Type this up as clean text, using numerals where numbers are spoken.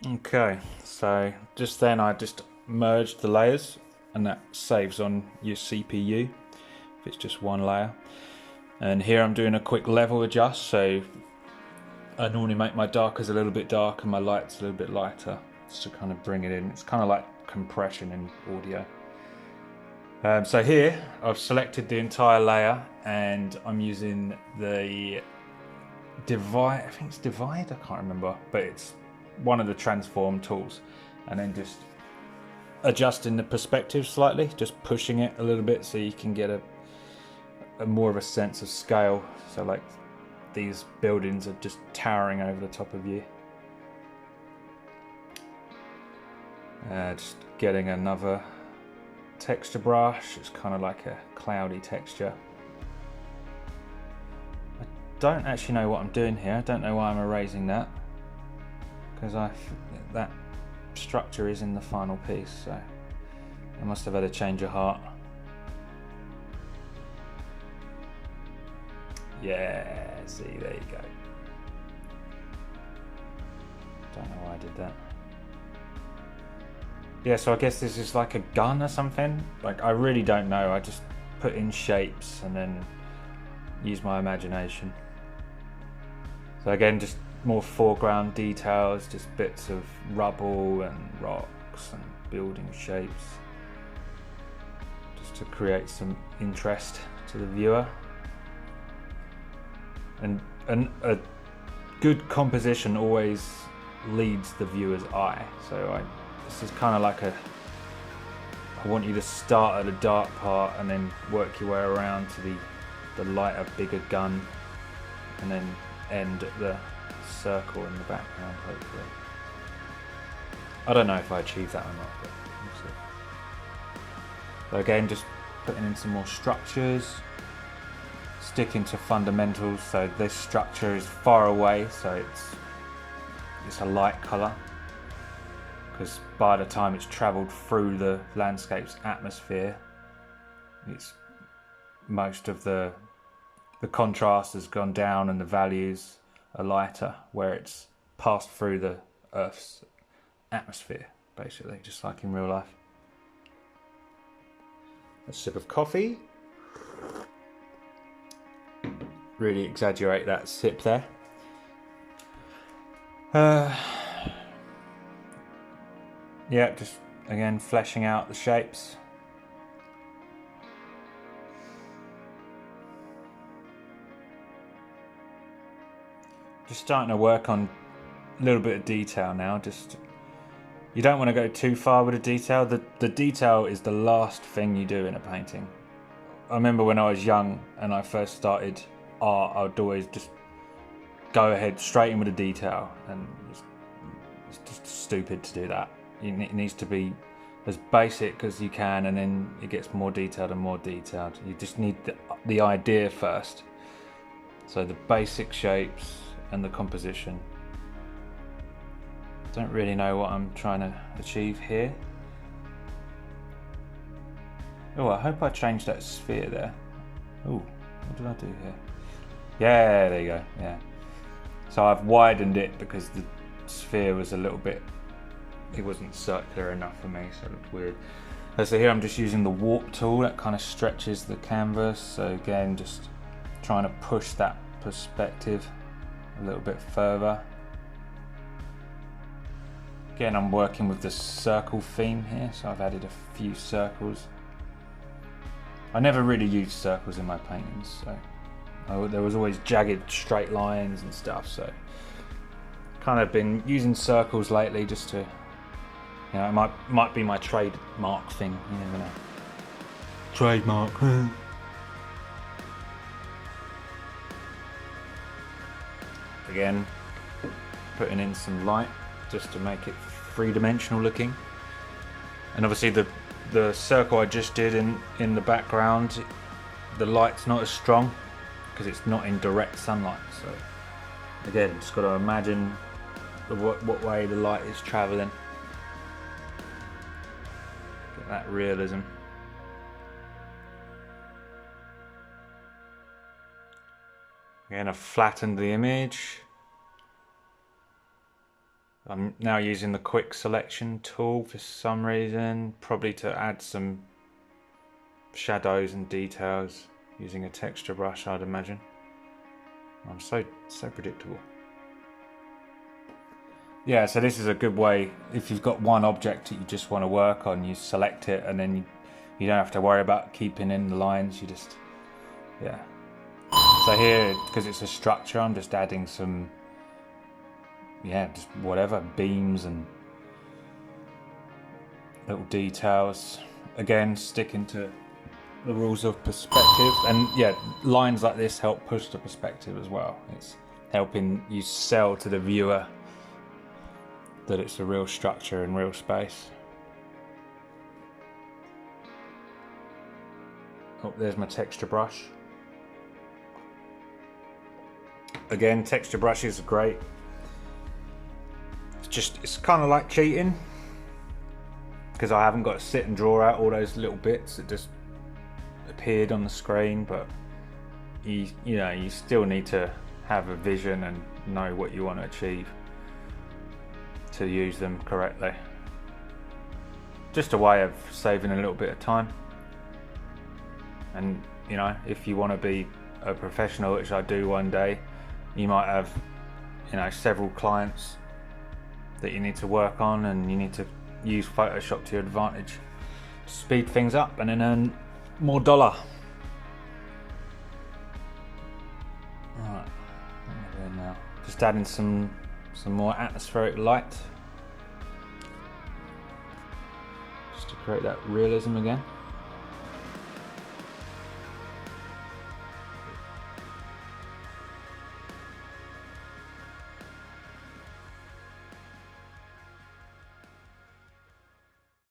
Okay, so just then I just merged the layers, and that saves on your CPU if it's just one layer. And here I'm doing a quick level adjust, so I normally make my darkers a little bit darker, my lights a little bit lighter, just to kind of bring it in. It's kind of like compression in audio. So here I've selected the entire layer, and I'm using the divide. I think it's divide. I can't remember, but it's one of the transform tools, and then just adjusting the perspective slightly, just pushing it a little bit so you can get a more of a sense of scale. So like these buildings are just towering over the top of you. Just getting another texture brush. It's kind of like a cloudy texture. I don't actually know what I'm doing here. I don't know why I'm erasing that, because that structure is in the final piece, so I must have had a change of heart. Yeah, see, there you go. Don't know why I did that. Yeah, so I guess this is like a gun or something. Like, I really don't know. I just put in shapes and then use my imagination. So again, just more foreground details, just bits of rubble and rocks and building shapes, just to create some interest to the viewer. And a good composition always leads the viewer's eye. So this is kind of like I want you to start at a dark part and then work your way around to the lighter, bigger gun, and then end at the circle in the background, hopefully. I don't know if I achieved that or not, but we'll see. So again, just putting in some more structures, sticking to fundamentals. So this structure is far away, so it's a light colour, because by the time it's travelled through the landscape's atmosphere, it's most of the contrast has gone down and the values are lighter where it's passed through the Earth's atmosphere, basically, just like in real life. A sip of coffee. Really exaggerate that sip there. Yeah, just again fleshing out the shapes. Just starting to work on a little bit of detail now. Just, you don't want to go too far with the detail. The detail is the last thing you do in a painting. I remember when I was young and I first started art, I would always just go ahead straight in with the detail, and it's just stupid to do that. It needs to be as basic as you can, and then it gets more detailed and more detailed. You just need the idea first. So the basic shapes and the composition. Don't really know what I'm trying to achieve here. Oh, I hope I changed that sphere there. Oh, what did I do here? Yeah, there you go, yeah. So I've widened it because the sphere was a little bit, it wasn't circular enough for me, so it looked weird. So here I'm just using the warp tool that kind of stretches the canvas. So again, just trying to push that perspective a little bit further. Again, I'm working with the circle theme here, so I've added a few circles. I never really used circles in my paintings, so there was always jagged straight lines and stuff, so kind of been using circles lately just to, you know, it might be my trademark thing, you never know. Trademark. Again, putting in some light just to make it three-dimensional looking. And obviously the circle I just did in the background, the light's not as strong because it's not in direct sunlight. So again, just got to imagine what way the light is traveling. Get that realism. Again, I've flattened the image. I'm now using the quick selection tool for some reason, probably to add some shadows and details using a texture brush, I'd imagine. I'm so predictable. Yeah, so this is a good way, if you've got one object that you just want to work on, you select it and then you don't have to worry about keeping in the lines, you just, yeah. So here, because it's a structure, I'm just adding some, yeah, just whatever, beams and little details. Again, sticking to the rules of perspective. And yeah, lines like this help push the perspective as well. It's helping you sell to the viewer that it's a real structure and real space. Oh, there's my texture brush. Again, texture brushes are great. It's kind of like cheating, because I haven't got to sit and draw out all those little bits that just appeared on the screen, but you know, you still need to have a vision and know what you want to achieve to use them correctly. Just a way of saving a little bit of time. And you know, if you want to be a professional, which I do one day, you might have, you know, several clients that you need to work on, and you need to use Photoshop to your advantage to speed things up and then earn more dollar. Alright, what am I doing now? Just adding some more atmospheric light, just to create that realism again.